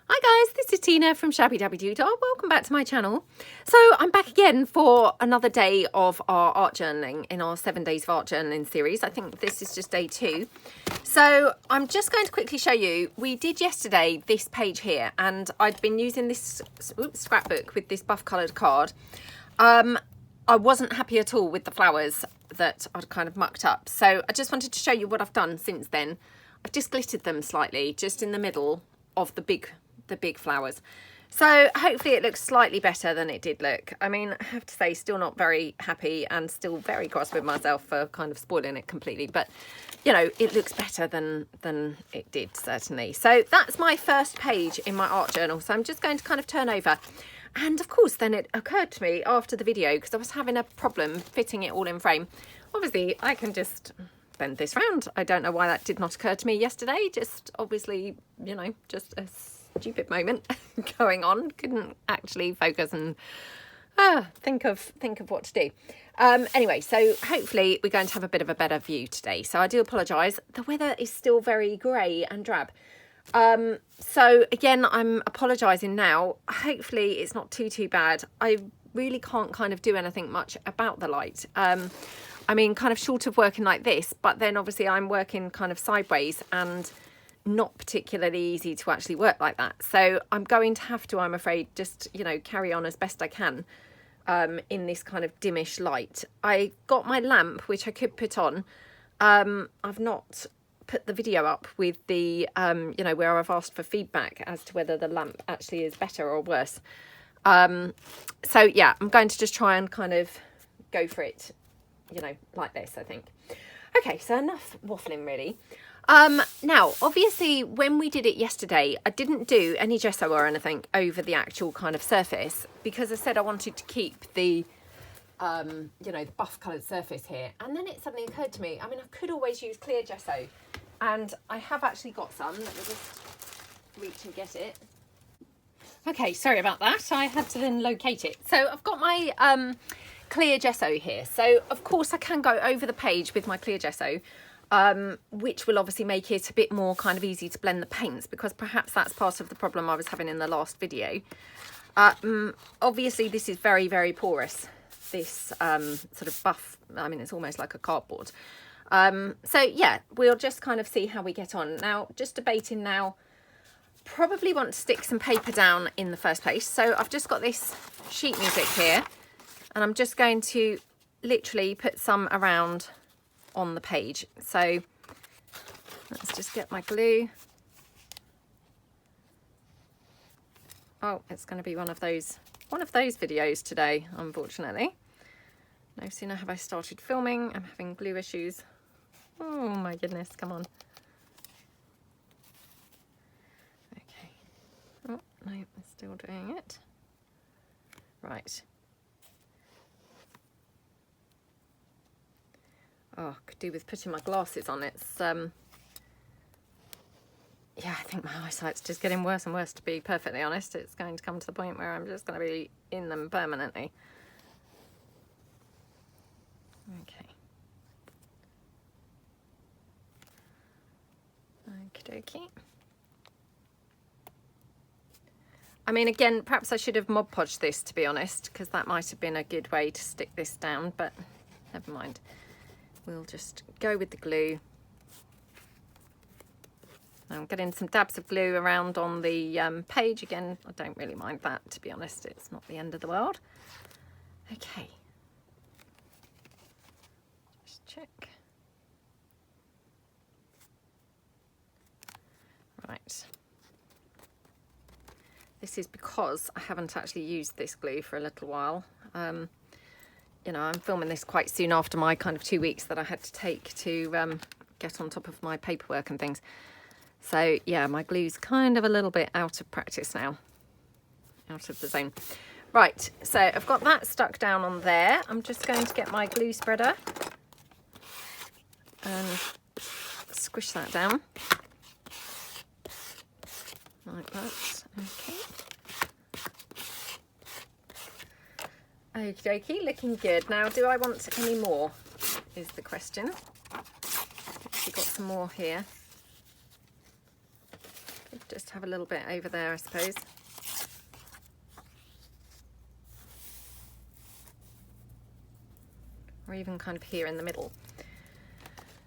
Hi guys, this is Tina from Shabby Dabby Doo Dah. Welcome back to my channel. So I'm back again for another day of our art journaling in our 7 days of art journaling series. I think this is just day 2. So I'm just going to quickly show you, we did yesterday this page here and I'd been using this scrapbook with this buff coloured card. I wasn't happy at all with the flowers that I'd kind of mucked up. So I just wanted to show you what I've done since then. I've just glittered them slightly, just in the middle of the big flowers. So hopefully it looks slightly better than it did look. I mean, I have to say, still not very happy and still very cross with myself for kind of spoiling it completely. But, you know, it looks better than it did, certainly. So that's my first page in my art journal. So I'm just going to kind of turn over. And of course, then it occurred to me after the video, because I was having a problem fitting it all in frame. Obviously, I can just bend this round. I don't know why that did not occur to me yesterday. Just obviously, you know, just a stupid moment going on. Couldn't actually focus and think of what to do. Anyway, so hopefully we're going to have a bit of a better view today. So I do apologise. The weather is still very grey and drab. So again, I'm apologising now. Hopefully it's not too bad. I really can't kind of do anything much about the light. I mean, kind of short of working like this, but then obviously I'm working kind of sideways and not particularly easy to actually work like that. So I'm going to have to, I'm afraid, just, you know, carry on as best I can in this kind of dimmish light. I got my lamp, which I could put on. I've not put the video up with the, you know, where I've asked for feedback as to whether the lamp actually is better or worse. So yeah, I'm going to just try and kind of go for it, you know, like this, I think. Okay, so enough waffling really. Now, obviously, when we did it yesterday, I didn't do any gesso or anything over the actual kind of surface because I said I wanted to keep the, you know, the buff coloured surface here. And then it suddenly occurred to me, I mean, I could always use clear gesso. And I have actually got some. Let me just reach and get it. Okay, sorry about that. I had to then locate it. So I've got my clear gesso here. So, of course, I can go over the page with my clear gesso. Which will obviously make it a bit more kind of easy to blend the paints because perhaps that's part of the problem I was having in the last video. Obviously this is very porous, this sort of buff. I mean, it's almost like a cardboard. So yeah, we'll just kind of see how we get on. Now, just debating now, probably want to stick some paper down in the first place. So I've just got this sheet music here and I'm just going to literally put some around on the page. So let's just get my glue. Oh, it's going to be one of those videos today, unfortunately. No sooner have I started filming, I'm having glue issues. Oh my goodness, come on. Okay. Oh, no, I'm still doing it. Right. Oh, could do with putting my glasses on. It's, yeah, I think my eyesight's just getting worse and worse, to be perfectly honest. It's going to come to the point where I'm just going to be in them permanently. Okay. Okie dokie. I mean, again, perhaps I should have Mod Podged this, to be honest, because that might have been a good way to stick this down, but never mind. We'll just go with the glue. I'm getting some dabs of glue around on the page. Again, I don't really mind that, to be honest. It's not the end of the world. Okay. Just check. Right. This is because I haven't actually used this glue for a little while. You know, I'm filming this quite soon after my kind of 2 weeks that I had to take to get on top of my paperwork and things. So yeah, my glue's kind of a little bit out of practice now, out of the zone. Right, so I've got that stuck down on there. I'm just going to get my glue spreader and squish that down like that. Okay. Okie dokie, looking good. Now, do I want any more, is the question. We've got some more here. Could just have a little bit over there, I suppose. Or even kind of here in the middle.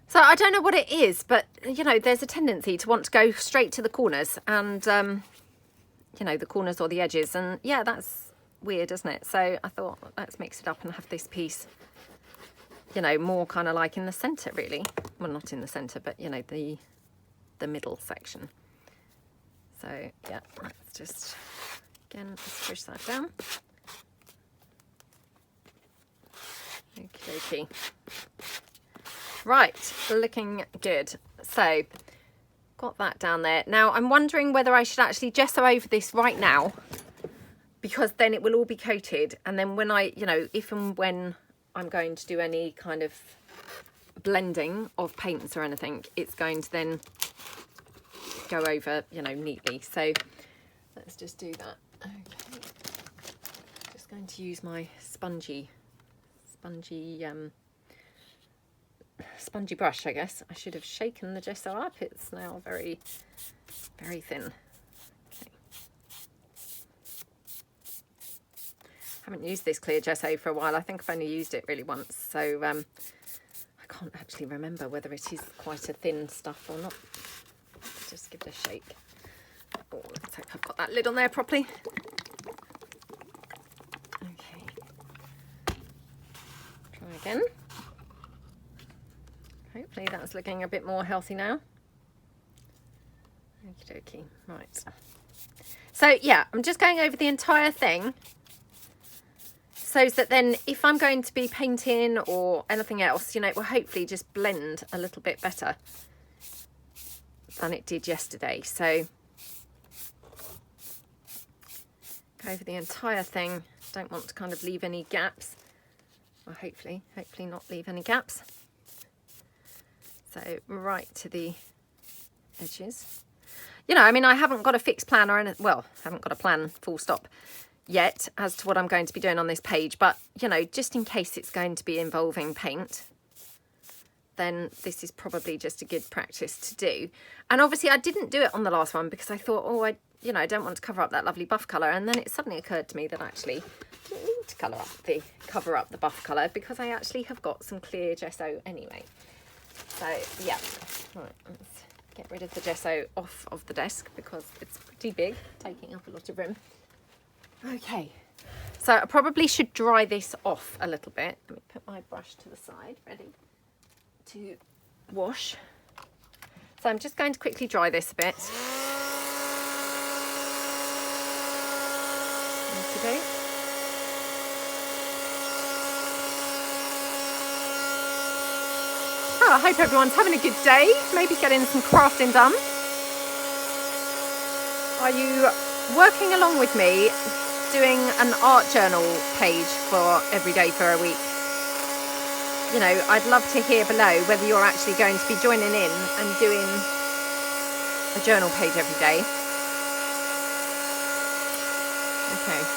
So I don't know what it is, but, you know, there's a tendency to want to go straight to the corners and, you know, the corners or the edges. And yeah, that's weird, isn't it? So I thought, let's mix it up and have this piece, you know, more kind of like in the centre, really. Well, not in the centre, but, you know, the middle section. So yeah, let's just, again, let's push that down. Okay. Right, looking good. So, got that down there. Now, I'm wondering whether I should actually gesso over this right now, because then it will all be coated. And then when I, you know, if and when I'm going to do any kind of blending of paints or anything, it's going to then go over, you know, neatly. So, let's just do that. Okay. Just going to use my spongy brush, I guess. I should have shaken the gesso up. It's now very, very thin. Okay. Haven't used this clear gesso for a while. I think I've only used it really once, so I can't actually remember whether it is quite a thin stuff or not. Let's just give it a shake. Oh, let's hope I've got that lid on there properly. Try again. Hopefully that's looking a bit more healthy now. Okie dokie. Right. So yeah, I'm just going over the entire thing so that then if I'm going to be painting or anything else, you know, it will hopefully just blend a little bit better than it did yesterday. So go over the entire thing. Don't want to kind of leave any gaps. Well, hopefully not leave any gaps. So right to the edges. You know, I mean, I haven't got a fixed plan or anything. Well, haven't got a plan full stop yet as to what I'm going to be doing on this page. But, you know, just in case it's going to be involving paint, then this is probably just a good practice to do. And obviously I didn't do it on the last one because I thought, oh, I don't want to cover up that lovely buff colour. And then it suddenly occurred to me that actually I didn't need to cover up the buff colour because I actually have got some clear gesso anyway. So yeah, right, let's get rid of the gesso off of the desk because it's pretty big, taking up a lot of room. Okay, so I probably should dry this off a little bit. Let me put my brush to the side, ready to wash. So I'm just going to quickly dry this a bit. Okay. Oh, I hope everyone's having a good day. Maybe getting some crafting done. Are you working along with me doing an art journal page for every day for a week? You know, I'd love to hear below whether you're actually going to be joining in and doing a journal page every day. Okay.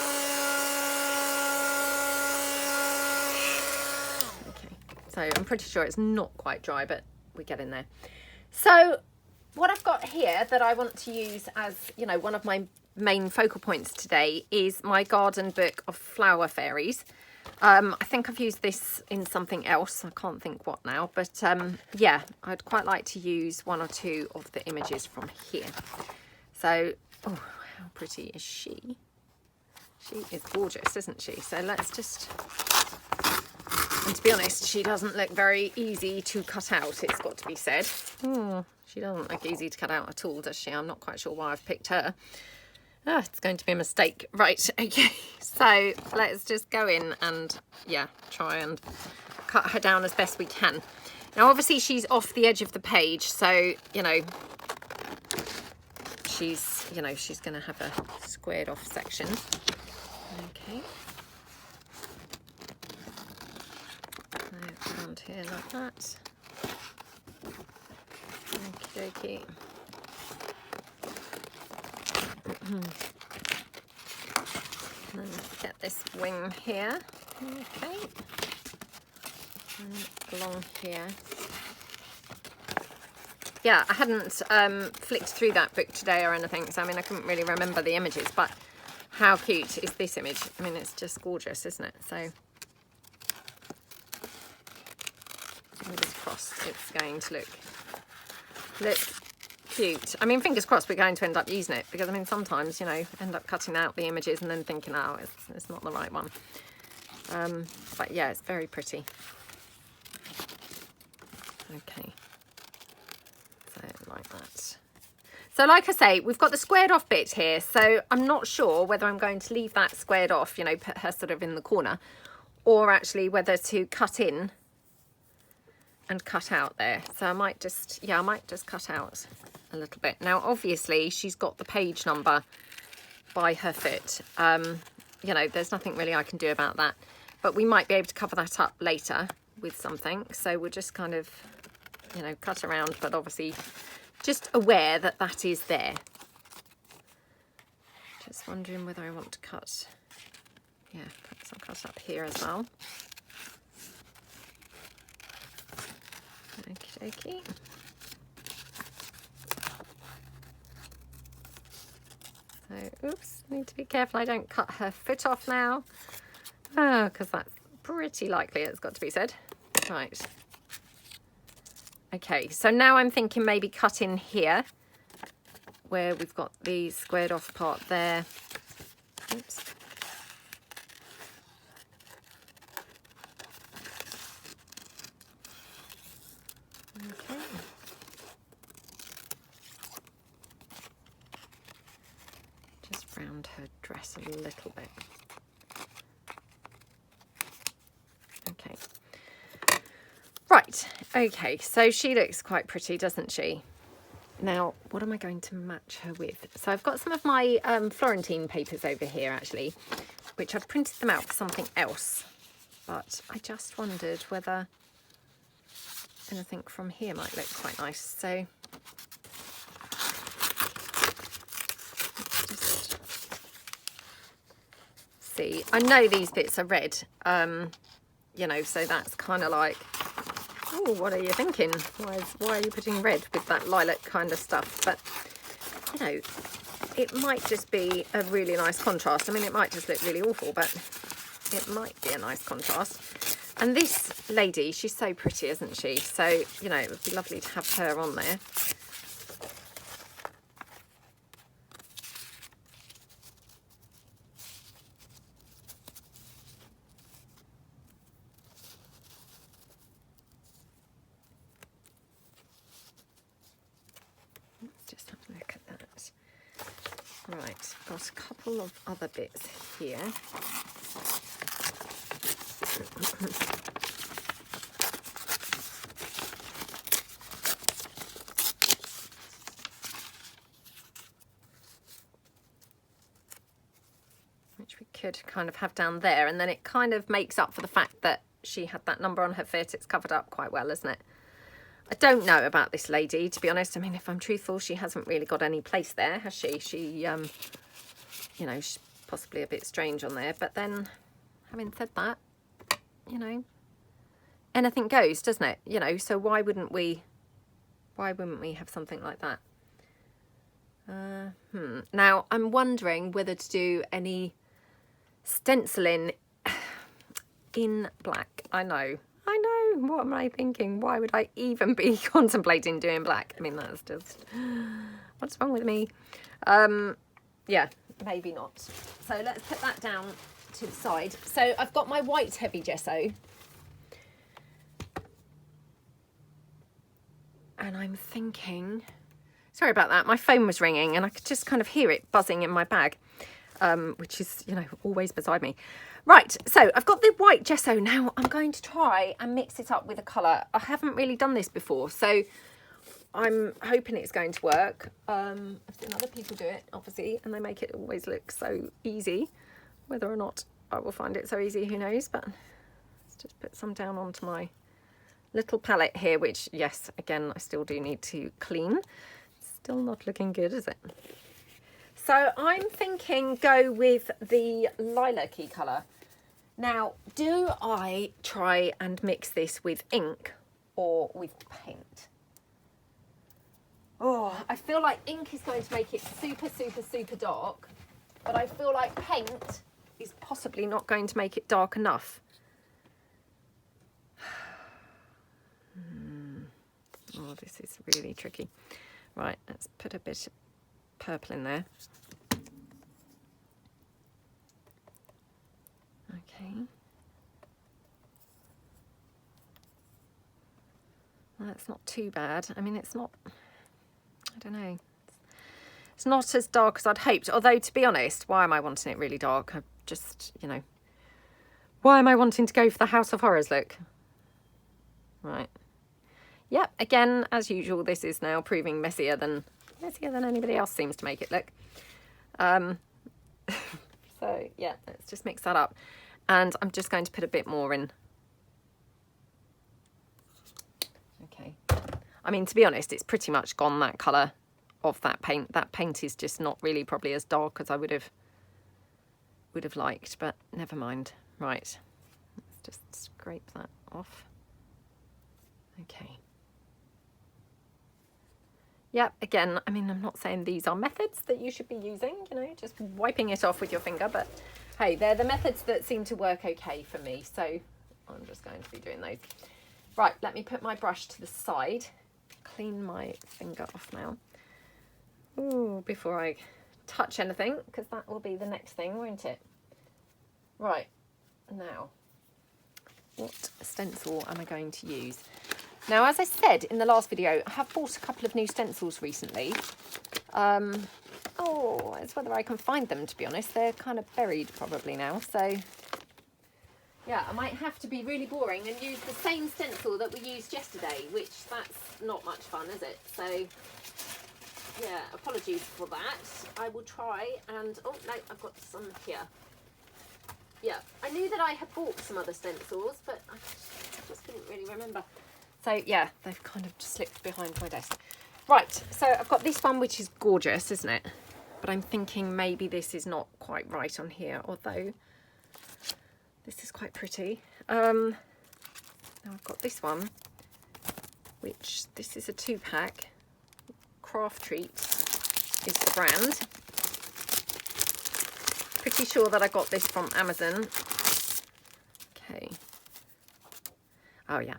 So I'm pretty sure it's not quite dry, but we get in there. So what I've got here that I want to use as, you know, one of my main focal points today is my garden book of flower fairies. I think I've used this in something else. I can't think what now, but yeah, I'd quite like to use one or two of the images from here. So, oh, how pretty is she? She is gorgeous, isn't she? So let's just... And to be honest, she doesn't look very easy to cut out, it's got to be said. Oh, she doesn't look easy to cut out at all, does she? I'm not quite sure why I've picked her. Ah, it's going to be a mistake. Right, okay. So let's just go in and, yeah, try and cut her down as best we can. Now, obviously, she's off the edge of the page, so, you know, she's going to have a squared off section. Okay. Around here like that. Okie dokie. And then get this wing here. Okay. And along here. yeah, I hadn't flicked through that book today or anything, so I mean I couldn't really remember the images, but how cute is this image? I mean, it's just gorgeous, isn't it? So fingers crossed it's going to look cute. I mean, fingers crossed we're going to end up using it, because I mean sometimes, you know, end up cutting out the images and then thinking, oh, it's not the right one. But yeah, it's very pretty. Okay, so like that. So like I say, we've got the squared off bit here, so I'm not sure whether I'm going to leave that squared off, you know, put her sort of in the corner, or actually whether to cut in and cut out there. So I might just, yeah, I might just cut out a little bit. Now obviously she's got the page number by her foot. You know, there's nothing really I can do about that, but we might be able to cover that up later with something. So we'll just kind of, you know, cut around, but obviously just aware that that is there. Just wondering whether I want to cut, yeah, perhaps I'll cut up here as well. Okie dokie. So, oops, need to be careful I don't cut her foot off now. Oh, because that's pretty likely, it's got to be said. Right. Okay, so now I'm thinking maybe cut in here, where we've got the squared off part there. Oops. Okay. Just round her dress a little bit. Okay. Right, okay, so she looks quite pretty, doesn't she? Now, what am I going to match her with? So I've got some of my Florentine papers over here, actually, which I've printed them out for something else. But I just wondered whether anything from here might look quite nice. So let's just see. I know these bits are red, you know, so that's kind of like, oh, what are you thinking? Why are you putting red with that lilac kind of stuff? But, you know, it might just be a really nice contrast. I mean, it might just look really awful, but it might be a nice contrast. And this lady, she's so pretty, isn't she? So, you know, it would be lovely to have her on there. Right, got a couple of other bits here. Which we could kind of have down there, and then it kind of makes up for the fact that she had that number on her foot. It's covered up quite well, isn't it? I don't know about this lady, to be honest. I mean, if I'm truthful, she hasn't really got any place there, has she? She, you know, she's possibly a bit strange on there. But then, having said that, you know, anything goes, doesn't it? You know, so why wouldn't we have something like that? Now, I'm wondering whether to do any stenciling in black. I know. What am I thinking? Why would I even be contemplating doing black? I mean, that's just, what's wrong with me? Yeah, maybe not. So let's put that down to the side. So I've got my white heavy gesso. And I'm thinking, sorry about that, my phone was ringing and I could just kind of hear it buzzing in my bag, which is, you know, always beside me. Right, so I've got the white gesso now. I'm going to try and mix it up with a colour. I haven't really done this before, so I'm hoping it's going to work. I've seen other people do it, obviously, and they make it always look so easy. Whether or not I will find it so easy, who knows, but let's just put some down onto my little palette here, which, yes, again, I still do need to clean. Still not looking good, is it? So I'm thinking go with the lilac-y colour. Now, do I try and mix this with ink or with paint? Oh, I feel like ink is going to make it super, super, super dark, but I feel like paint is possibly not going to make it dark enough. Oh, this is really tricky. Right, let's put a bit of purple in there. Okay. Well, that's not too bad. I mean, it's not, I don't know. It's not as dark as I'd hoped. Although, to be honest, why am I wanting it really dark? I just, you know, why am I wanting to go for the House of Horrors look? Right. Yep, again, as usual, this is now proving messier than anybody else seems to make it look. So, yeah, let's just mix that up. And I'm just going to put a bit more in. Okay. I mean, to be honest, it's pretty much gone that colour of that paint. That paint is just not really probably as dark as I would have liked, but never mind. Right. Let's just scrape that off. Okay. Yep, again, I mean, I'm not saying these are methods that you should be using, you know, just wiping it off with your finger, but hey, they're the methods that seem to work okay for me, so I'm just going to be doing those. Right, let me put my brush to the side, clean my finger off now. Ooh, before I touch anything, because that will be the next thing, won't it? Right, now, what stencil am I going to use? Now, as I said in the last video, I have bought a couple of new stencils recently. Oh, it's whether I can find them, to be honest. They're kind of buried probably now. So, yeah, I might have to be really boring and use the same stencil that we used yesterday, which that's not much fun, is it? So, yeah, apologies for that. I will try and... Oh, no, I've got some here. Yeah, I knew that I had bought some other stencils, but I just couldn't really remember. So, yeah, they've kind of just slipped behind my desk. Right, so I've got this one, which is gorgeous, isn't it? But I'm thinking maybe this is not quite right on here, although this is quite pretty. Now I've got this one, which this is a 2-pack. Craft Treat is the brand. Pretty sure that I got this from Amazon. Okay. Oh, yeah.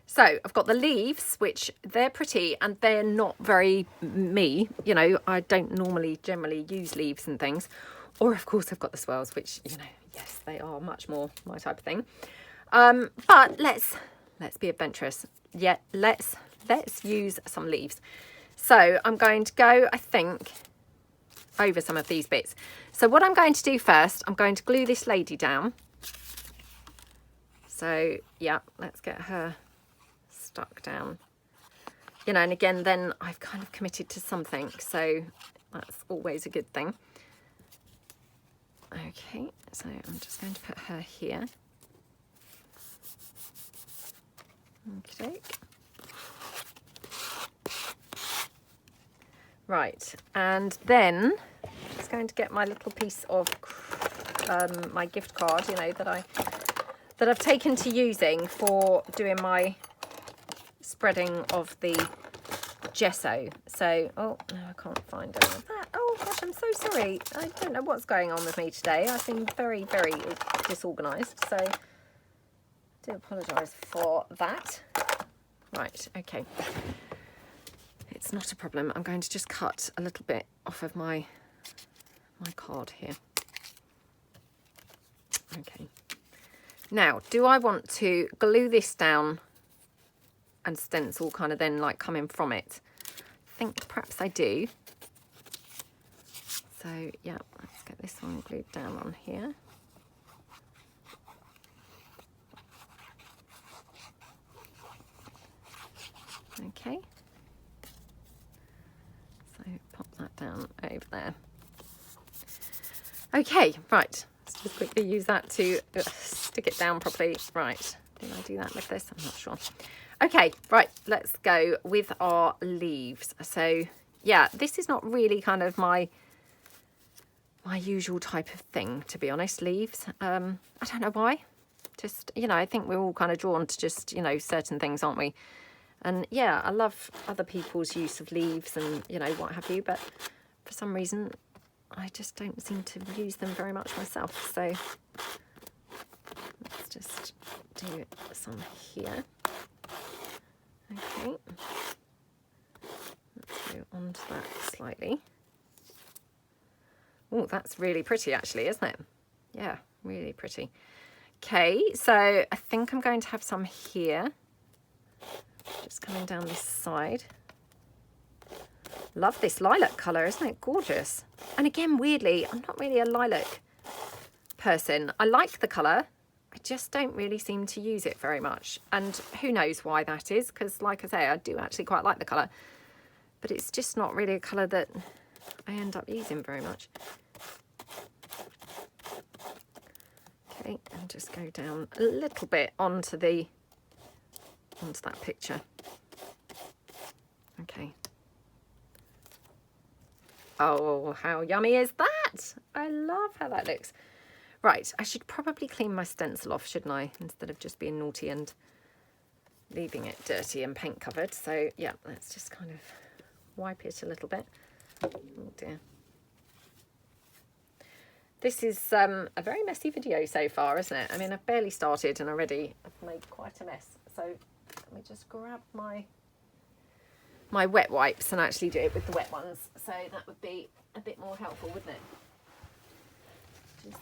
So I've got the leaves, which they're pretty and they're not very me. You know, I don't normally generally use leaves and things. Or, of course, I've got the swirls, which, you know, yes, they are much more my type of thing. But let's be adventurous. Yeah, let's use some leaves. So I'm going to go, I think, over some of these bits. So what I'm going to do first, I'm going to glue this lady down. So, yeah, let's get her stuck down, you know, and again, then I've kind of committed to something, so that's always a good thing. Okay, so I'm just going to put her here. Okay. Right, and then I'm just going to get my little piece of my gift card, you know, that I've taken to using for doing my spreading of the gesso. So, oh, no, I can't find any of that. Oh gosh, I'm so sorry. I don't know what's going on with me today. I've been very, very disorganised, so I do apologise for that. Right, okay. It's not a problem. I'm going to just cut a little bit off of my card here. Okay. Now, do I want to glue this down and stencil kind of then like coming from it? I think perhaps I do. So, yeah, let's get this one glued down on here. Okay. So, pop that down over there. Okay, right. Let's just quickly use that to stick it down properly. Right, did I do that with this? I'm not sure. Okay, right, let's go with our leaves. So, yeah, this is not really kind of my usual type of thing, to be honest, leaves. I don't know why. Just, you know, I think we're all kind of drawn to just, you know, certain things, aren't we? And yeah, I love other people's use of leaves and, you know, what have you, but for some reason I just don't seem to use them very much myself. So let's just do some here. Okay, let's go on to that slightly. Oh, that's really pretty actually, isn't it? Yeah, really pretty. Okay, so I think I'm going to have some here. Just coming down this side. Love this lilac colour, isn't it gorgeous? And again, weirdly, I'm not really a lilac person. I like the colour. I just don't really seem to use it very much. And who knows why that is, because like I say, I do actually quite like the colour. But it's just not really a colour that I end up using very much. Okay, and just go down a little bit onto that picture. Okay. Oh, how yummy is that? I love how that looks. Right, I should probably clean my stencil off, shouldn't I? Instead of just being naughty and leaving it dirty and paint covered. So yeah, let's just kind of wipe it a little bit. Oh dear. This is a very messy video so far, isn't it? I mean, I've barely started and already I've made quite a mess. So let me just grab my wet wipes and actually do it with the wet ones. So that would be a bit more helpful, wouldn't it? Just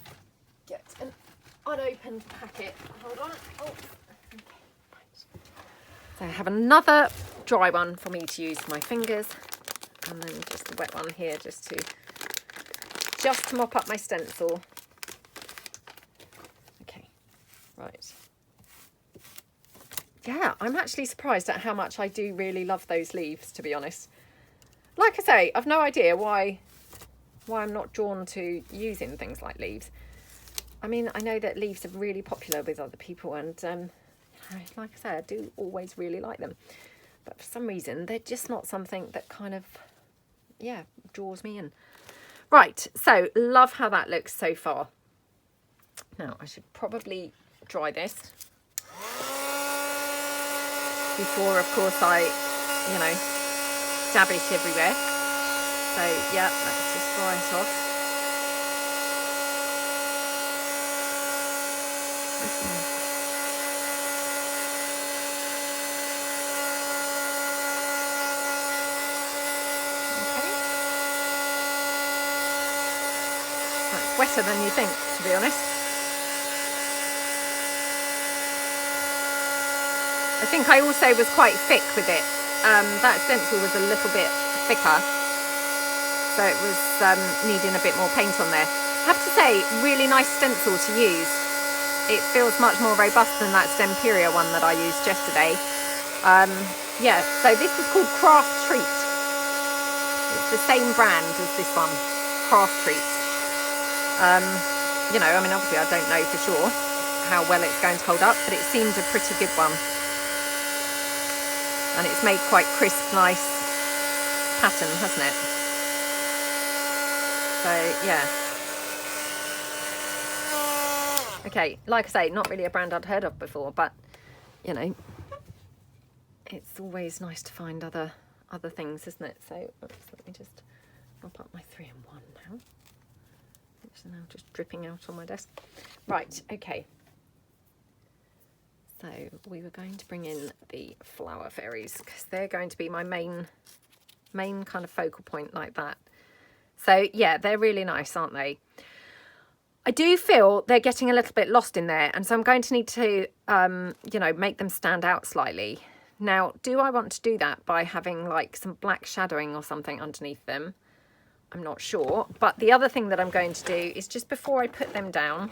get an unopened packet. Hold on. Oh, okay. Right. So I have another dry one for me to use for my fingers, and then just the wet one here just to mop up my stencil. Okay, right. Yeah, I'm actually surprised at how much I do really love those leaves, to be honest. Like I say, I've no idea why I'm not drawn to using things like leaves. I mean, I know that leaves are really popular with other people, and like I say, I do always really like them. But for some reason, they're just not something that kind of, yeah, draws me in. Right, so love how that looks so far. Now, I should probably dry this before, of course, I, you know, dab it everywhere. So, yeah, let's just dry it off. Wetter than you think, to be honest. I think I also was quite thick with it. That stencil was a little bit thicker, so it was needing a bit more paint on there. I have to say, really nice stencil to use. It feels much more robust than that Stemperia one that I used yesterday. Yeah, so this was called Craft Treat. It's the same brand as this one, Craft Treat. You know, I mean, obviously I don't know for sure how well it's going to hold up, but it seemed a pretty good one. And it's made quite crisp, nice pattern, hasn't it? So, yeah. Okay, like I say, not really a brand I'd heard of before, but, you know, it's always nice to find other things, isn't it? So, oops, let me just mop up my 3-in-1 now. It's now just dripping out on my desk. Right, okay. So we were going to bring in the flower fairies because they're going to be my main kind of focal point like that. So yeah, they're really nice, aren't they? I do feel they're getting a little bit lost in there, and so I'm going to need to, you know, make them stand out slightly. Now, do I want to do that by having like some black shadowing or something underneath them? I'm not sure, but the other thing that I'm going to do is just before I put them down,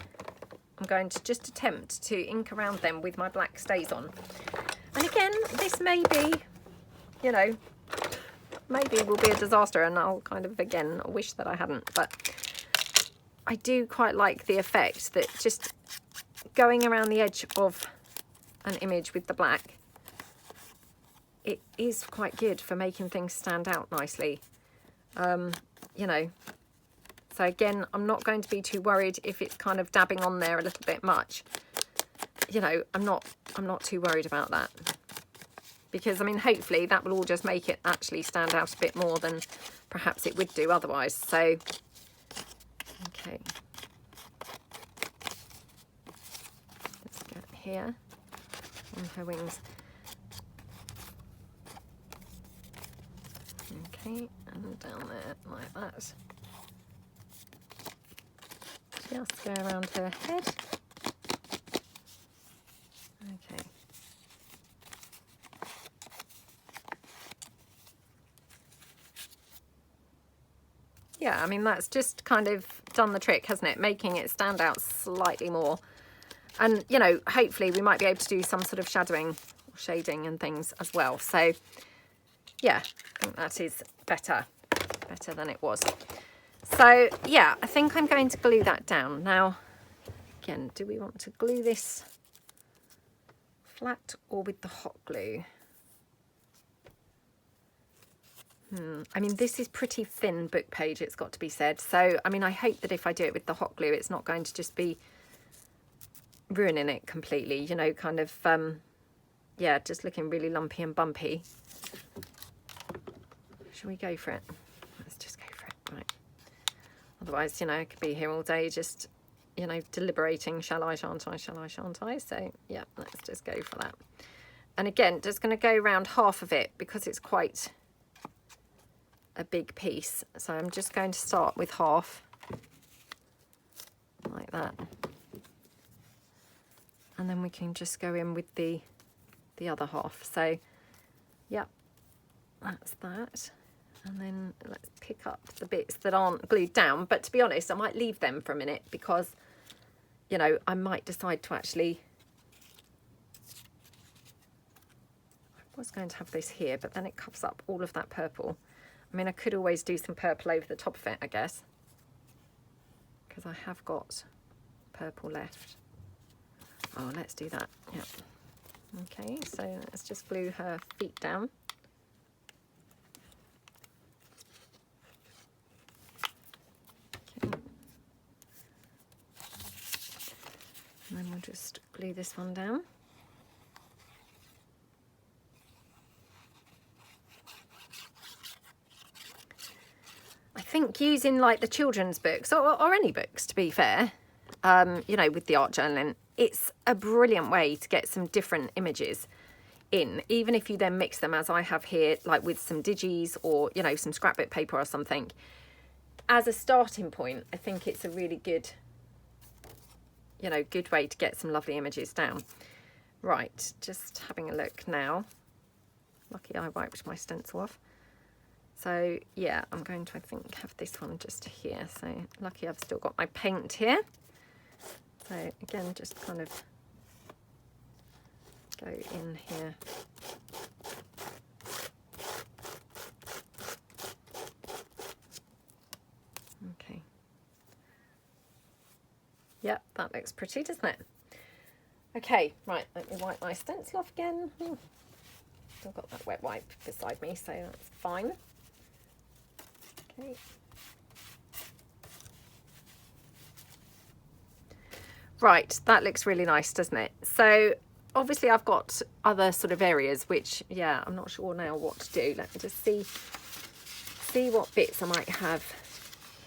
I'm going to just attempt to ink around them with my black stays on. And again, this may be, you know, maybe will be a disaster, and I'll kind of, again, wish that I hadn't, but I do quite like the effect that just going around the edge of an image with the black, it is quite good for making things stand out nicely. You know, so again, I'm not going to be too worried if it's kind of dabbing on there a little bit much. You know, I'm not too worried about that. because I mean hopefully that will all just make it actually stand out a bit more than perhaps it would do otherwise. So okay, let's get here on her wings. Okay, and down there like that. Just go around her head. Okay. Yeah, I mean, that's just kind of done the trick, hasn't it? Making it stand out slightly more. And, you know, hopefully we might be able to do some sort of shadowing or shading and things as well. So, yeah, I think that is better than it was. So, yeah, I think I'm going to glue that down. Now, again, do we want to glue this flat or with the hot glue? I mean, this is pretty thin book page, it's got to be said. So, I mean, I hope that if I do it with the hot glue, it's not going to just be ruining it completely, you know, kind of, yeah, just looking really lumpy and bumpy. Shall we go for it? Let's just go for it, right. Otherwise, you know, I could be here all day just, you know, deliberating, shall I, shan't I, shall I, shan't I? So, yeah, let's just go for that. And again, just going to go around half of it because it's quite a big piece. So I'm just going to start with half, like that. And then we can just go in with the other half. So, yep, that's that. And then let's pick up the bits that aren't glued down. But to be honest, I might leave them for a minute because, you know, I might decide to actually... I was going to have this here, but then it covers up all of that purple. I mean, I could always do some purple over the top of it, I guess, because I have got purple left. Oh, let's do that. Yep. Okay, so let's just glue her feet down. Okay. And then we'll just glue this one down. I think using like the children's books or any books, to be fair, you know, with the art journaling, it's a brilliant way to get some different images in, even if you then mix them as I have here, like with some digis or, you know, some scrapbook paper or something. As a starting point, I think it's a really good, you know, good way to get some lovely images down. Right, just having a look now. Lucky I wiped my stencil off. So yeah, I'm going to, I think, have this one just here. So lucky I've still got my paint here. So again, just kind of go in here. Okay. Yep, that looks pretty, doesn't it? Okay, right, let me wipe my stencil off again. Still got that wet wipe beside me, so that's fine. Okay. Right, that looks really nice, doesn't it? So obviously I've got other sort of areas which, yeah, I'm not sure now what to do. Let me just see what bits I might have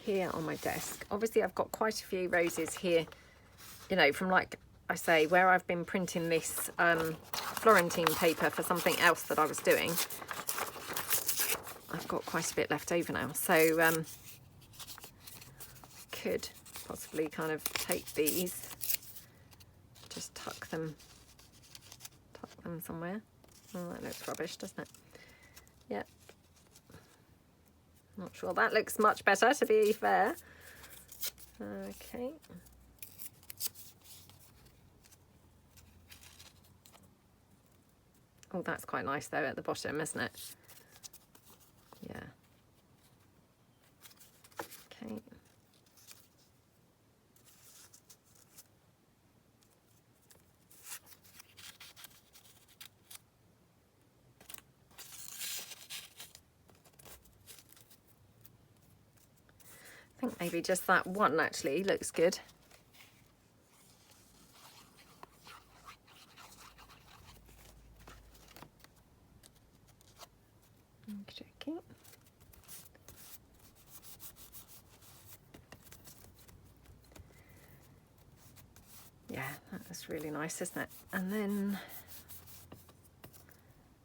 here on my desk. Obviously I've got quite a few roses here, you know, from, like I say, where I've been printing this Florentine paper for something else that I was doing. I've got quite a bit left over now, so could possibly kind of take these, just tuck them somewhere. Oh, that looks rubbish, doesn't it? Yep. Not sure that looks much better, to be fair. Okay. Oh, that's quite nice though at the bottom, isn't it? Yeah. Okay. I think maybe just that one actually looks good. Yeah, that's really nice, isn't it? And then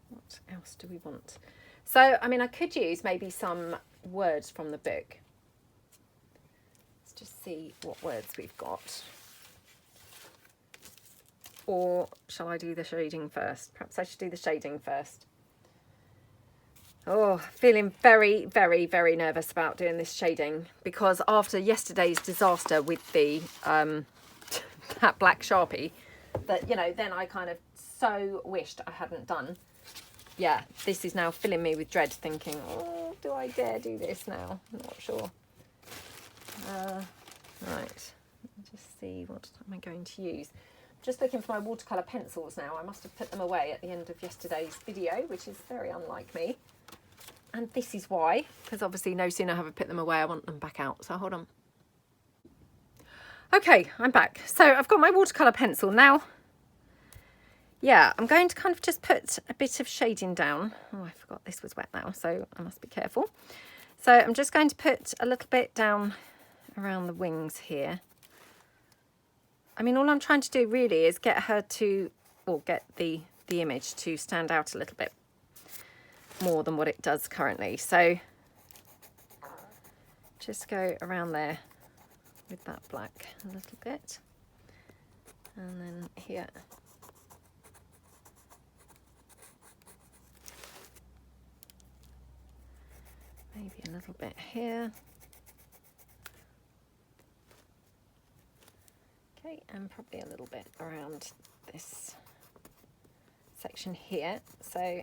what else do we want? So, I mean, I could use maybe some words from the book. Let's just see what words we've got. Or shall I do the shading first? Perhaps I should do the shading first. Oh, feeling very, very, very nervous about doing this shading, because after yesterday's disaster with the that black Sharpie, that, you know, then I kind of so wished I hadn't done. Yeah, this is now filling me with dread, thinking, oh, do I dare do this now? I'm not sure. Right, just see, what am I going to use? Just looking for my watercolour pencils now. I must have put them away at the end of yesterday's video, which is very unlike me. And this is why, because obviously no sooner have I put them away, I want them back out. So hold on. Okay, I'm back. So I've got my watercolour pencil now. Yeah, I'm going to kind of just put a bit of shading down. Oh, I forgot this was wet now, so I must be careful. So I'm just going to put a little bit down around the wings here. I mean, all I'm trying to do really is get her to, or get the image to stand out a little bit more than what it does currently. So just go around there with that black a little bit, and then here. Maybe a little bit here. Okay, and probably a little bit around this section here. So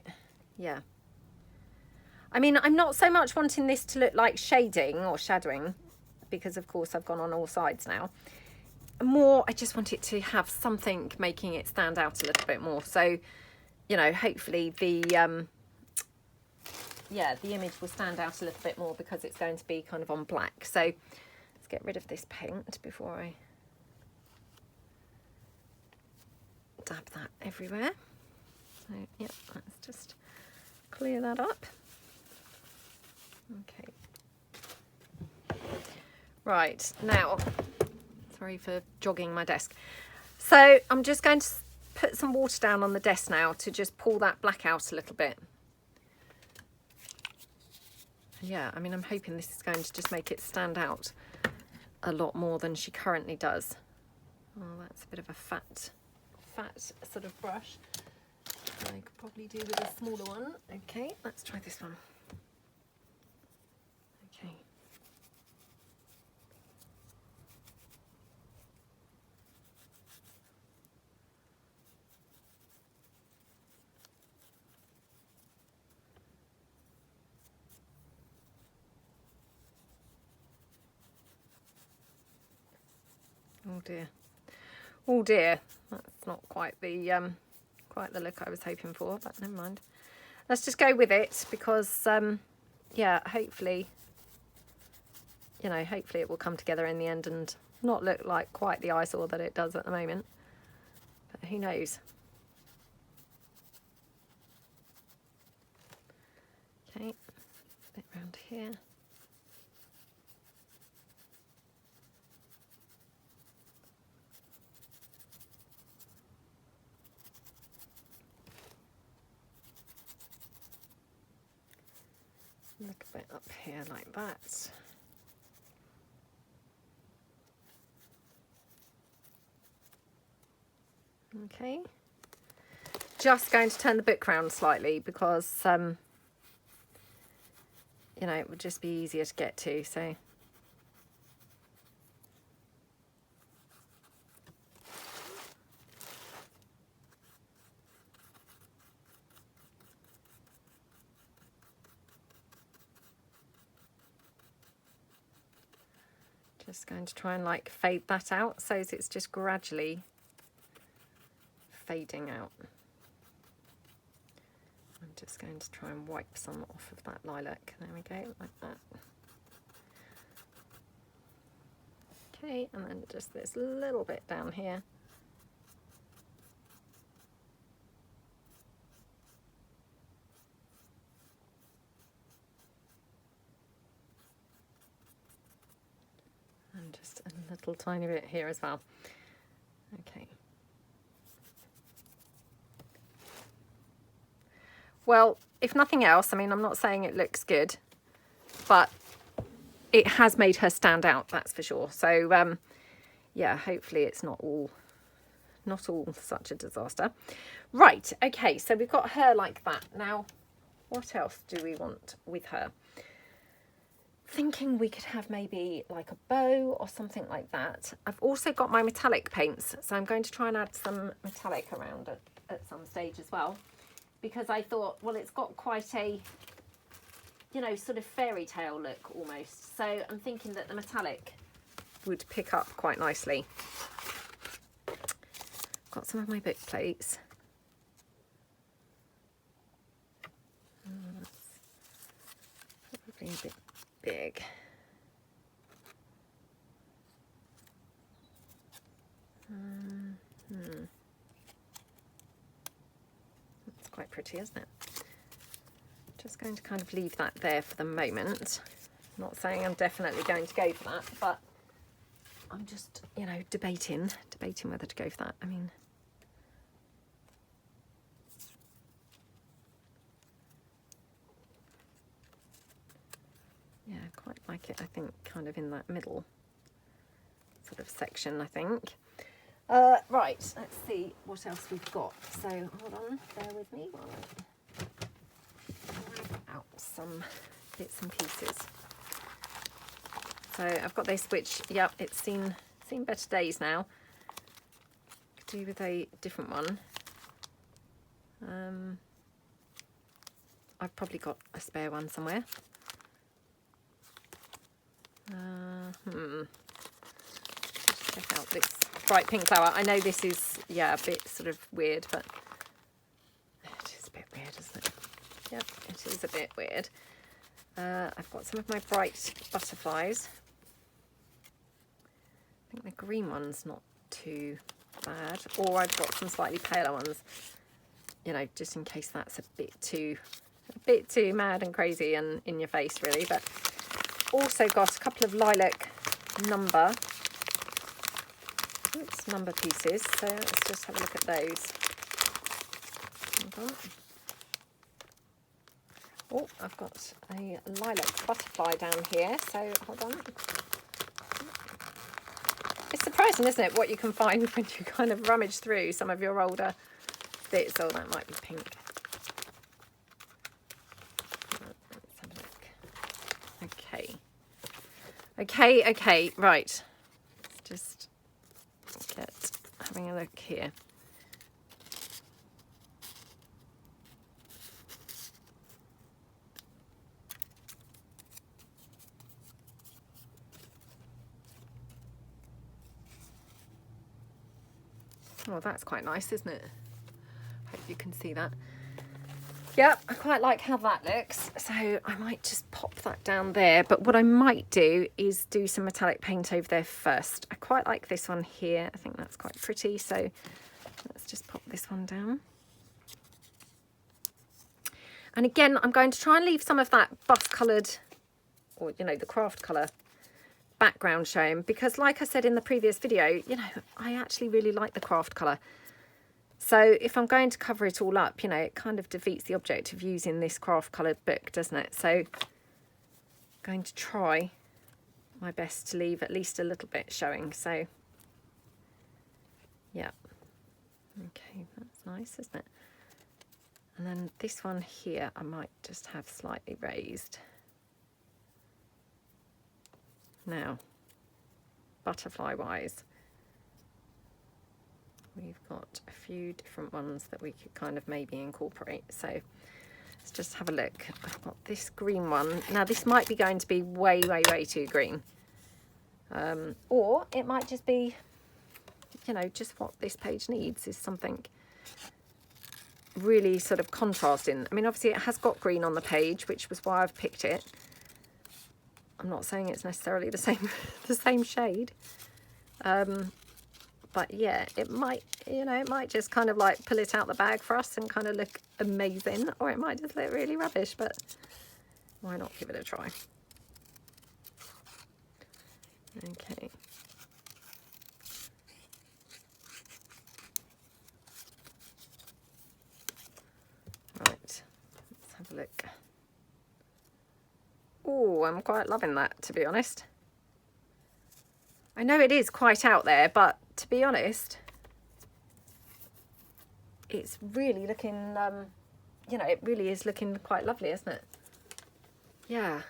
yeah, I mean, I'm not so much wanting this to look like shading or shadowing, because of course I've gone on all sides now. More, I just want it to have something making it stand out a little bit more. So, you know, hopefully the the image will stand out a little bit more because it's going to be kind of on black. So let's get rid of this paint before I dab that everywhere. So yeah, let's just clear that up. Okay. Right, now, sorry for jogging my desk. So I'm just going to put some water down on the desk now to just pull that black out a little bit. Yeah, I mean, I'm hoping this is going to just make it stand out a lot more than she currently does. Oh, that's a bit of a fat sort of brush. I could probably do with a smaller one. Okay, let's try this one. Okay. Oh dear. Oh dear. That's not quite the look I was hoping for, but never mind. Let's just go with it because yeah, hopefully, you know, hopefully it will come together in the end and not look like quite the eyesore that it does at the moment. But who knows? Okay, a bit around here. A little bit up here like that. Okay. Just going to turn the book round slightly because, you know, it would just be easier to get to, so. Just going to try and like fade that out so it's just gradually fading out. I'm just going to try and wipe some off of that lilac. There we go, like that. Okay, and then just this little bit down here. And just a little tiny bit here as well. Okay. Well, if nothing else, I mean, I'm not saying it looks good, but it has made her stand out, that's for sure. So, yeah, hopefully it's not all such a disaster. Right, okay, so we've got her like that. Now, what else do we want with her? Thinking we could have maybe like a bow or something like that. I've also got my metallic paints, so I'm going to try and add some metallic around at some stage as well, because I thought, well, it's got quite a, you know, sort of fairy tale look almost. So I'm thinking that the metallic would pick up quite nicely. Got some of my book plates. That's probably a bit big. That's quite pretty, isn't it? Just going to kind of leave that there for the moment. Not saying I'm definitely going to go for that, but I'm just, you know, debating whether to go for that. I mean, yeah, I quite like it, I think, kind of in that middle sort of section, I think. Right, let's see what else we've got. So, hold on, bear with me while I grab out some bits and pieces. So I've got this, which, yep, it's seen better days now. Could do with a different one. I've probably got a spare one somewhere. Just check out this bright pink flower. I know this is, yeah, a bit sort of weird, but it is a bit weird, isn't it? Yep, it is a bit weird. I've got some of my bright butterflies. I think the green one's not too bad, or I've got some slightly paler ones, you know, just in case that's a bit too mad and crazy and in your face, really. But also got a couple of lilac number pieces, so let's just have a look at those. Oh, I've got a lilac butterfly down here, so hold on. It's surprising, isn't it, what you can find when you kind of rummage through some of your older bits. Oh, that might be pink. Let's have a look. Okay, right. Let's just get having a look here. Oh, that's quite nice, isn't it? Hope you can see that. Yep, I quite like how that looks. So I might just pop that down there. But what I might do is do some metallic paint over there first. I quite like this one here. I think that's quite pretty. So let's just pop this one down. And again, I'm going to try and leave some of that buff coloured, or, you know, the craft colour background showing, because like I said in the previous video, you know, I actually really like the craft colour. So if I'm going to cover it all up, you know, it kind of defeats the object of using this craft coloured book, doesn't it? So I'm going to try my best to leave at least a little bit showing. So yeah, okay, that's nice, isn't it? And then this one here I might just have slightly raised. Now, butterfly wise, we've got a few different ones that we could kind of maybe incorporate. So let's just have a look. I've got this green one. Now this might be going to be way too green. Or it might just be, you know, just what this page needs is something really sort of contrasting. I mean, obviously it has got green on the page, which was why I've picked it. I'm not saying it's necessarily the same shade, but yeah, it might, you know, it might just kind of like pull it out the bag for us and kind of look amazing, or it might just look really rubbish. But why not give it a try? Okay. I'm quite loving that, to be honest. I know it is quite out there, but to be honest, it's really looking, you know, it really is looking quite lovely, isn't it? Yeah.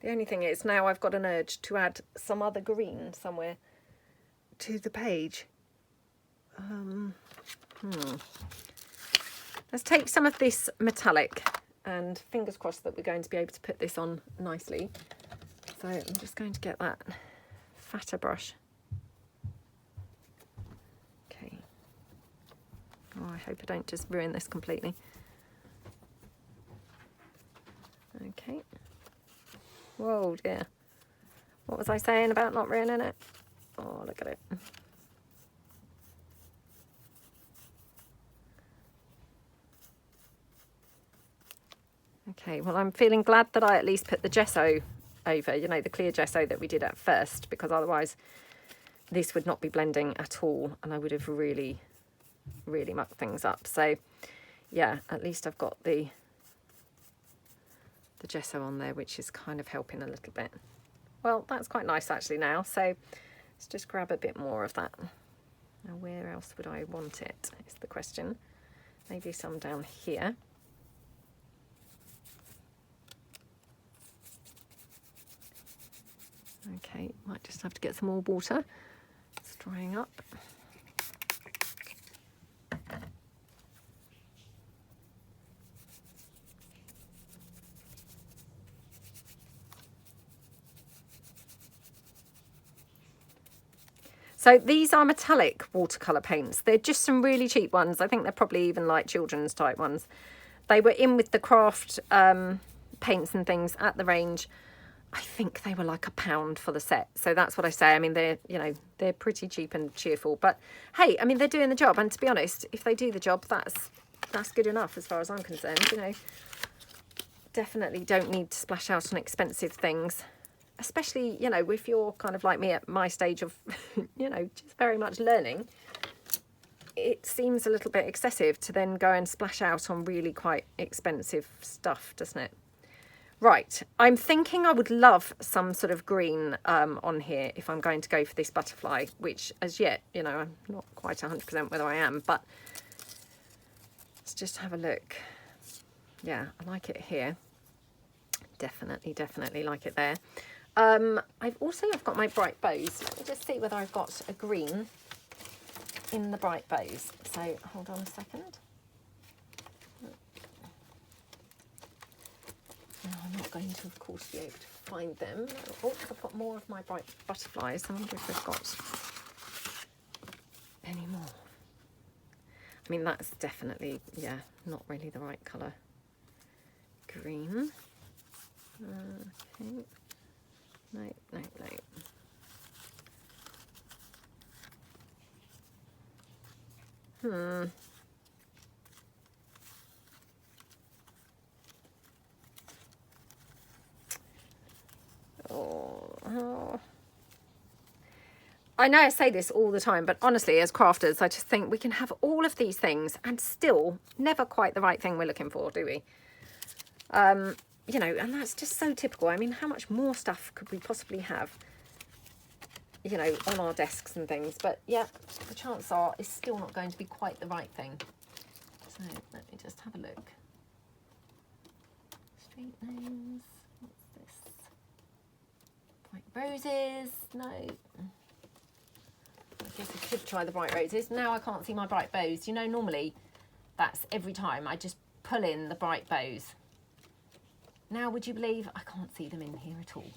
The only thing is now I've got an urge to add some other green somewhere to the page. Let's take some of this metallic, and fingers crossed that we're going to be able to put this on nicely. So I'm just going to get that fatter brush. Okay. Oh, I hope I don't just ruin this completely. Okay. Whoa, dear. What was I saying about not ruining it? Oh, look at it. Okay, well, I'm feeling glad that I at least put the gesso over, you know, the clear gesso that we did at first, because otherwise this would not be blending at all, and I would have really, really mucked things up. So, yeah, at least I've got the gesso on there, which is kind of helping a little bit. Well, that's quite nice actually now, so let's just grab a bit more of that. Now, where else would I want it, is the question. Maybe some down here. Okay, might just have to get some more water. It's drying up. So these are metallic watercolour paints. They're just some really cheap ones. I think they're probably even like children's type ones. They were in with the craft paints and things at the range. I think they were like £1 for the set. So that's what I say. I mean, they're, you know, they're pretty cheap and cheerful. But hey, I mean, they're doing the job. And to be honest, if they do the job, that's good enough as far as I'm concerned. You know, definitely don't need to splash out on expensive things. Especially, you know, if you're kind of like me at my stage of, you know, just very much learning, it seems a little bit excessive to then go and splash out on really quite expensive stuff, doesn't it? Right, I'm thinking I would love some sort of green on here if I'm going to go for this butterfly, which as yet, you know, I'm not quite 100% whether I am, but let's just have a look. Yeah, I like it here. Definitely like it there. I've got my bright bows. Let me just see whether I've got a green in the bright bows. So hold on a second. Now, I'm not going to, of course, be able to find them. Oh, I've got more of my bright butterflies. I wonder if I've got any more. I mean, that's definitely, yeah, not really the right colour. Green. Okay. No. Oh. I know I say this all the time, but honestly, as crafters, I just think we can have all of these things and still never quite the right thing we're looking for, do we? You know, and that's just so typical. I mean, how much more stuff could we possibly have, you know, on our desks and things? But yeah, the chance are it's still not going to be quite the right thing. So let me just have a look. Street names. What's this? Bright roses. No. I guess I could try the bright roses. Now I can't see my bright bows. You know, normally that's every time I just pull in the bright bows. Now, would you believe I can't see them in here at all?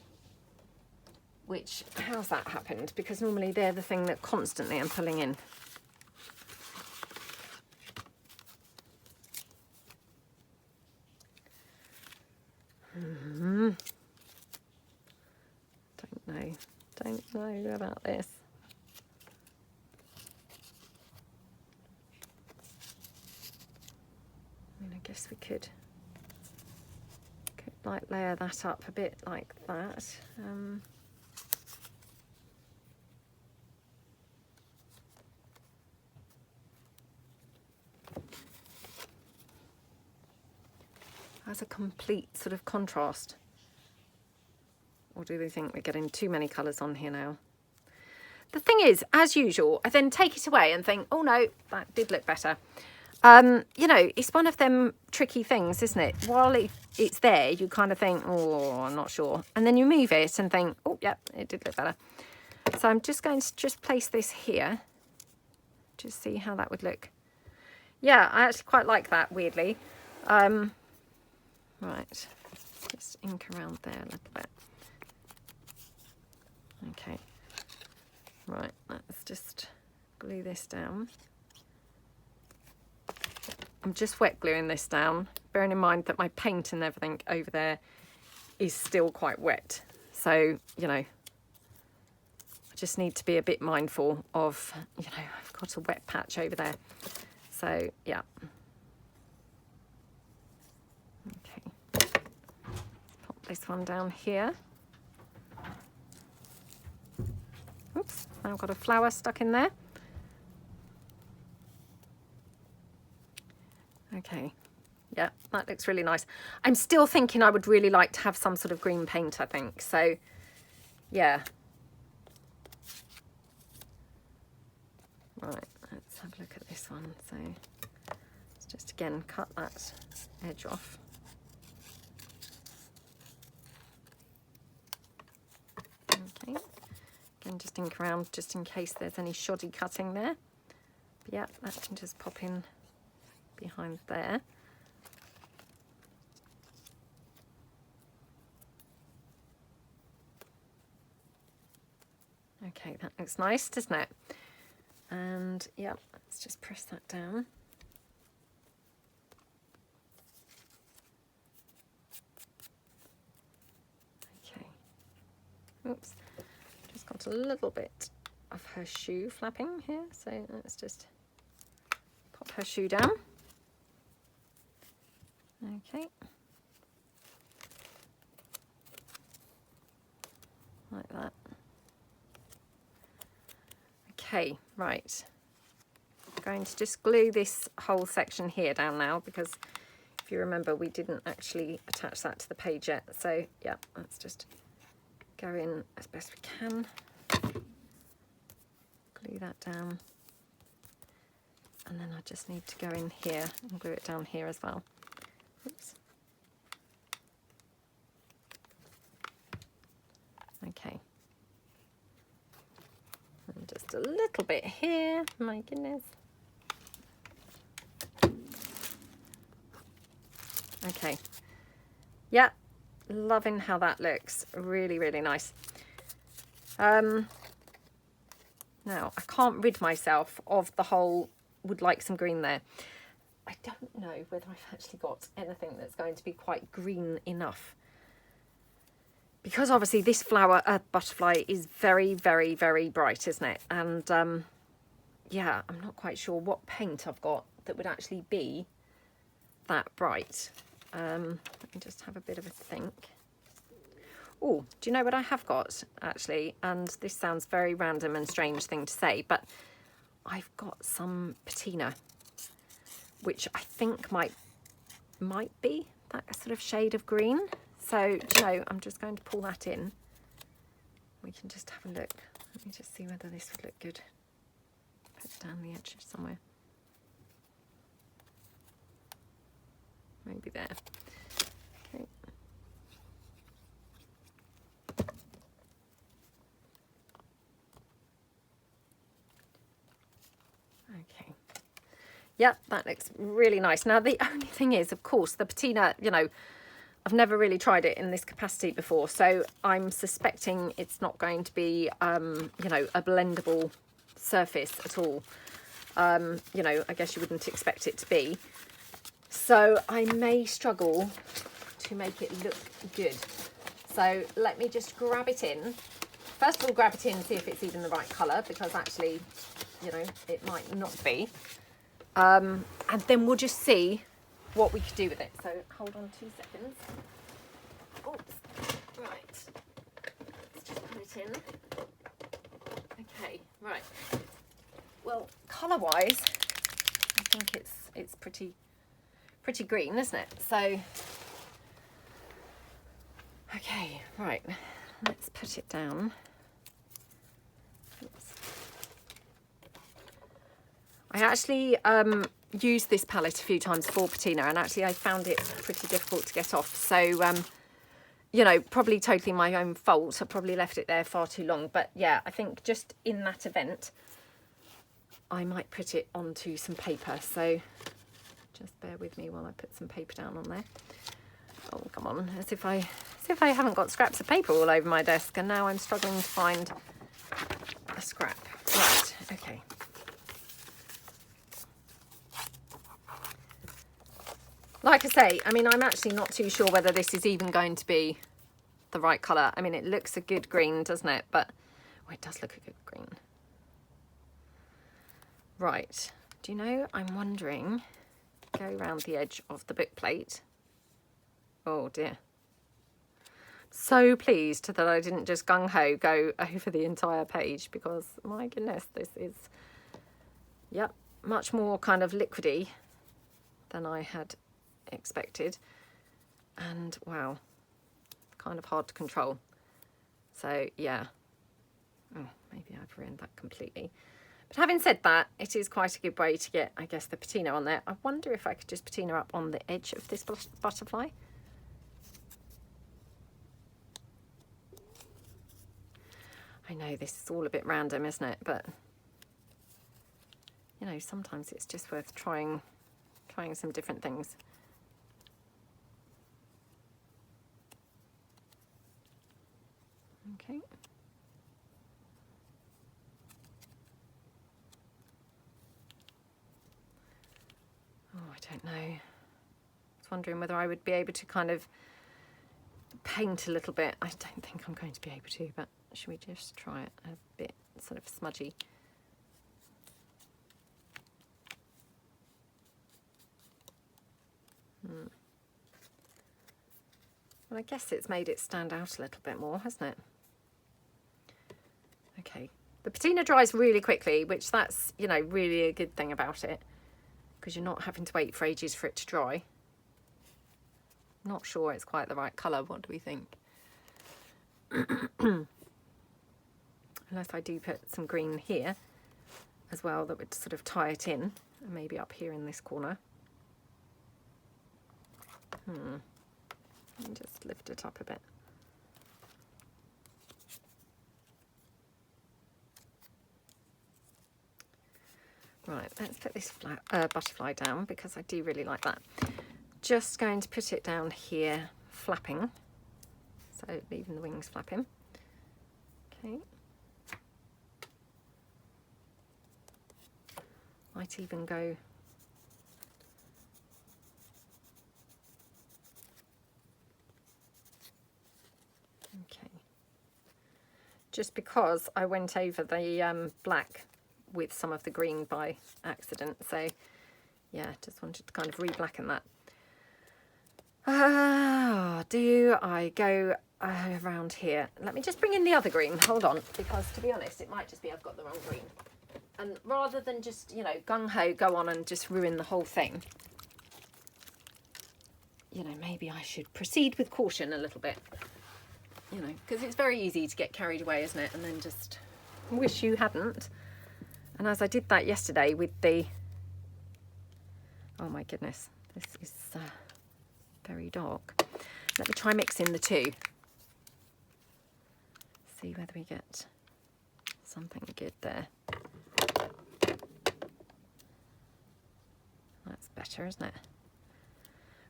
Which, how's that happened? Because normally they're the thing that constantly I'm pulling in. Don't know about this. I mean, I guess we could like layer that up a bit like that. As a complete sort of contrast. Or do they think we're getting too many colours on here now? The thing is, as usual, I then take it away and think, oh no, that did look better. You know, it's one of them tricky things, isn't it? While it's there, you kind of think, oh, I'm not sure. And then you move it and think, oh, yeah, it did look better. So I'm just going to just place this here. Just see how that would look. Yeah, I actually quite like that, weirdly. Right, just ink around there a little bit. Okay. Right, let's just glue this down. I'm just wet gluing this down, bearing in mind that my paint and everything over there is still quite wet. So, you know, I just need to be a bit mindful of, you know, I've got a wet patch over there. So, yeah. Okay. Let's pop this one down here. Oops, now I've got a flower stuck in there. Okay, yeah, that looks really nice. I'm still thinking I would really like to have some sort of green paint, I think. So, yeah. Right, let's have a look at this one. So, let's just again cut that edge off. Okay, again just ink around just in case there's any shoddy cutting there. But yeah, that can just pop in behind there. Okay, that looks nice, doesn't it? And yeah, let's just press that down. Okay. Oops, just got a little bit of her shoe flapping here, so let's just pop her shoe down. Okay, like that. Okay, right. I'm going to just glue this whole section here down now, because if you remember, we didn't actually attach that to the page yet. So yeah, let's just go in as best we can. Glue that down. And then I just need to go in here and glue it down here as well. Oops. Okay. And just a little bit here, my goodness. Okay. Yeah, loving how that looks. Really, really nice. Now, I can't rid myself of the whole would like some green there. I don't know whether I've actually got anything that's going to be quite green enough. Because obviously this flower, butterfly, is very, very, very bright, isn't it? And yeah, I'm not quite sure what paint I've got that would actually be that bright. Let me just have a bit of a think. Oh, do you know what I have got, actually? And this sounds very random and strange thing to say, but I've got some patina, which I think might be that sort of shade of green. So, do you know, I'm just going to pull that in. We can just have a look. Let me just see whether this would look good. Put it down the edge somewhere. Maybe there. Okay. Okay. Yeah, that looks really nice. Now, the only thing is, of course, the patina, you know, I've never really tried it in this capacity before, so I'm suspecting it's not going to be, you know, a blendable surface at all. You know, I guess you wouldn't expect it to be. So I may struggle to make it look good. So let me just grab it in. First of all, grab it in and see if it's even the right colour, because actually, you know, it might not be. And then we'll just see what we could do with it. So hold on 2 seconds. Oops. Right. Let's just put it in. Okay, right. Well, colour-wise, I think it's pretty green, isn't it? So, okay, right. let's put it down. Oops. I actually used this palette a few times for patina, and actually I found it pretty difficult to get off. So, you know, probably totally my own fault. I probably left it there far too long. But yeah, I think just in that event, I might put it onto some paper. So just bear with me while I put some paper down on there. Oh, come on, as if I haven't got scraps of paper all over my desk, and now I'm struggling to find a scrap. Right, okay. Like I say, I mean, I'm actually not too sure whether this is even going to be the right colour. I mean, it looks a good green, doesn't it? But, oh, it does look a good green. Right, do you know, I'm wondering, go around the edge of the book plate. Oh dear. So pleased that I didn't just gung-ho go over the entire page, because my goodness, this is, yep, much more kind of liquidy than I had expected, and wow, kind of hard to control. So yeah, oh, maybe I've ruined that completely. But having said that, it is quite a good way to get, I guess, the patina on there. I wonder if I could just patina up on the edge of this butterfly. I know this is all a bit random, isn't it? But, you know, sometimes it's just worth trying some different things. Okay. Oh, I don't know. I was wondering whether I would be able to kind of paint a little bit. I don't think I'm going to be able to, but should we just try it a bit sort of smudgy? Well, I guess it's made it stand out a little bit more, hasn't it? Okay, the patina dries really quickly, which that's, you know, really a good thing about it, because you're not having to wait for ages for it to dry. Not sure it's quite the right colour. What do we think? Unless I do put some green here as well, that would sort of tie it in, and maybe up here in this corner. Let me just lift it up a bit. Right, let's put this butterfly down, because I do really like that. Just going to put it down here, flapping. So leaving the wings flapping. Okay. Might even go okay. Just because I went over the black with some of the green by accident, so yeah, just wanted to kind of re-blacken that. Do I go around here? Let me just bring in the other green. Hold on, because to be honest, it might just be I've got the wrong green. And rather than just, you know, gung-ho go on and just ruin the whole thing, you know, maybe I should proceed with caution a little bit. You know, because it's very easy to get carried away, isn't it? And then just wish you hadn't. And as I did that yesterday with the, oh my goodness, this is very dark. Let me try mixing the two. See whether we get something good there. That's better, isn't it?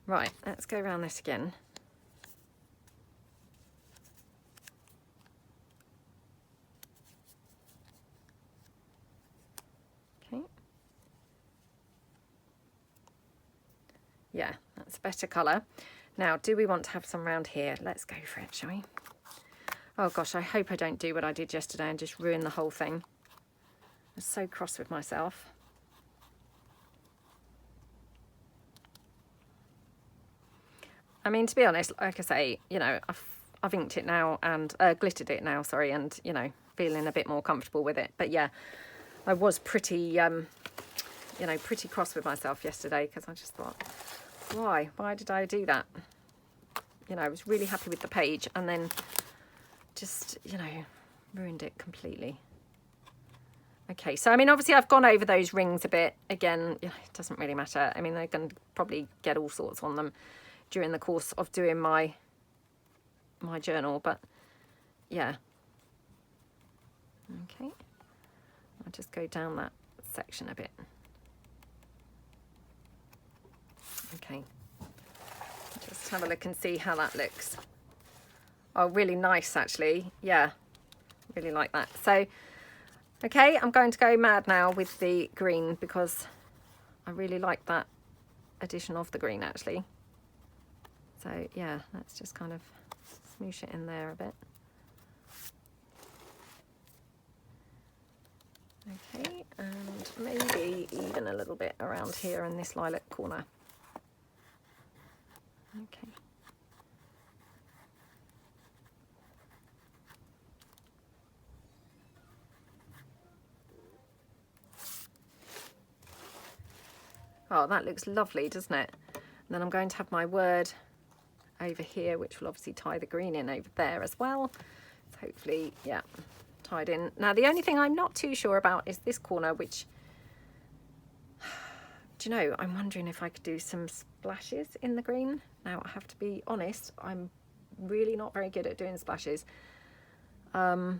Right, let's go around this again. Okay. Yeah, that's a better colour. Now, do we want to have some round here? Let's go for it, shall we? Oh gosh, I hope I don't do what I did yesterday and just ruin the whole thing. I'm so cross with myself. I mean, to be honest, like I say, you know, I've inked it now and glittered it now, sorry, and, you know, feeling a bit more comfortable with it. But yeah, I was pretty, you know, pretty cross with myself yesterday, because I just thought, why did I do that? You know, I was really happy with the page, and then just, you know, ruined it completely. Okay, so I mean, obviously I've gone over those rings a bit. Again, it doesn't really matter. I mean, they're going to probably get all sorts on them during the course of doing my journal, but yeah. Okay, I'll just go down that section a bit. Okay, just have a look and see how that looks. Oh, really nice, actually. Yeah, really like that. So, okay, I'm going to go mad now with the green because I really like that addition of the green, actually. So, yeah, let's just kind of smoosh it in there a bit. Okay, and maybe even a little bit around here in this lilac corner. Okay. Oh, that looks lovely, doesn't it? And then I'm going to have my word over here, which will obviously tie the green in over there as well. So hopefully, yeah, tied in. Now, the only thing I'm not too sure about is this corner, which, do you know, I'm wondering if I could do some splashes in the green. Now, I have to be honest, I'm really not very good at doing splashes. Right.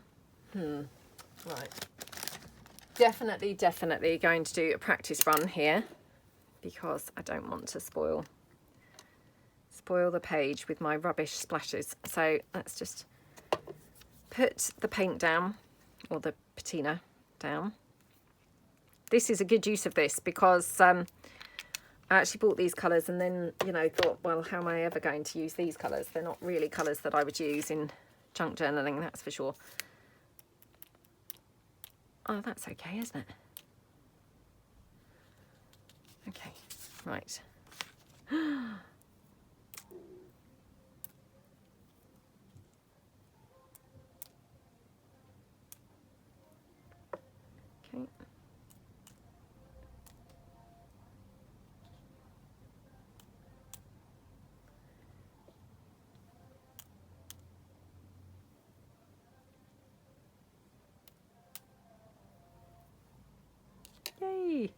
Definitely going to do a practice run here because I don't want to spoil the page with my rubbish splashes. So let's just put the paint down, or the patina down. This is a good use of this because I actually bought these colours and then, you know, thought, well, how am I ever going to use these colours? They're not really colours that I would use in junk journaling, that's for sure. Oh, that's okay, isn't it? Okay, right. Okay. Yay.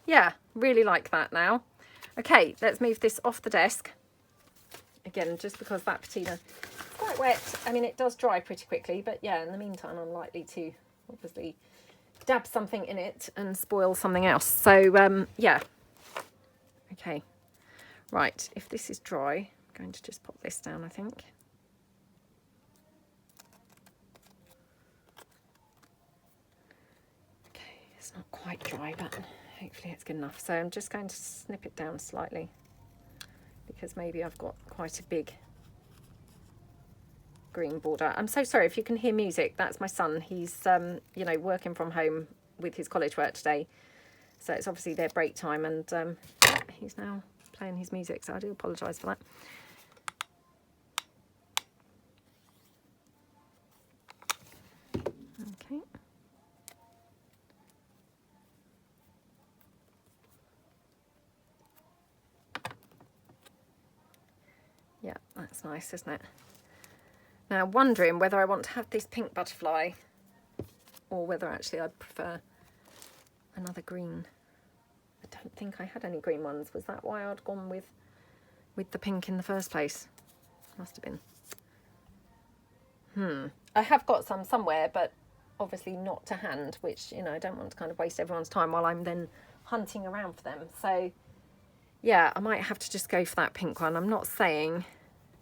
Yeah, really like that now. Okay, let's move this off the desk. Again, just because that patina is quite wet. I mean, it does dry pretty quickly, but yeah, in the meantime, I'm likely to obviously dab something in it and spoil something else. So, yeah. Okay. Right, if this is dry, I'm going to just pop this down, I think. Okay, it's not quite dry, but hopefully it's good enough. So I'm just going to snip it down slightly because maybe I've got quite a big green border. I'm so sorry if you can hear music. That's my son. He's, you know, working from home with his college work today. So it's obviously their break time and he's now playing his music. So I do apologise for that. Okay. Yeah, that's nice, isn't it? Now, wondering whether I want to have this pink butterfly or whether actually I'd prefer another green. I don't think I had any green ones. Was that why I'd gone with the pink in the first place? Must have been. I have got some somewhere, but obviously not to hand, which, you know, I don't want to kind of waste everyone's time while I'm then hunting around for them. So yeah, I might have to just go for that pink one. I'm not saying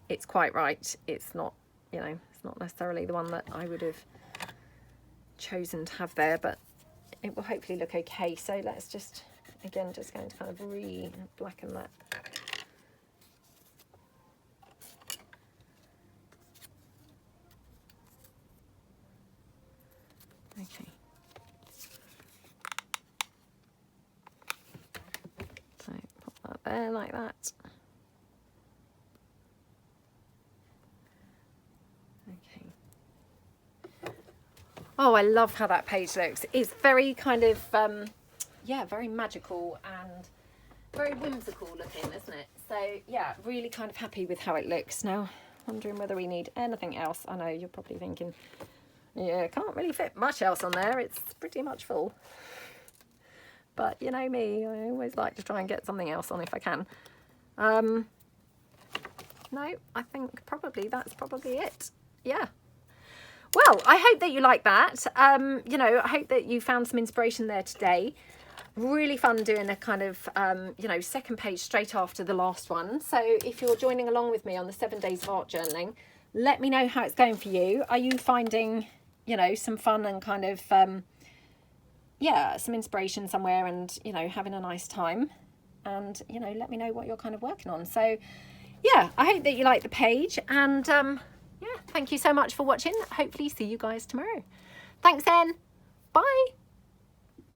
it's quite right. It's not, you know, it's not necessarily the one that I would have chosen to have there, but it will hopefully look okay. So let's just, again, just going to kind of re-blacken that. Okay. So pop that there like that. Okay. Oh, I love how that page looks. It's very kind of, yeah, very magical and very whimsical looking, isn't it? So yeah, really kind of happy with how it looks. Now, wondering whether we need anything else. I know you're probably thinking, yeah, can't really fit much else on there. It's pretty much full. But you know me, I always like to try and get something else on if I can. No, I think that's probably it. Yeah. Well, I hope that you like that. You know, I hope that you found some inspiration there today. Really fun doing a kind of, you know, second page straight after the last one. So if you're joining along with me on the 7 days of art journaling, let me know how it's going for you. Are you finding, you know, some fun and kind of, yeah, some inspiration somewhere and, you know, having a nice time? And, you know, let me know what you're kind of working on. So, yeah, I hope that you like the page. And, yeah, thank you so much for watching. Hopefully see you guys tomorrow. Thanks, then.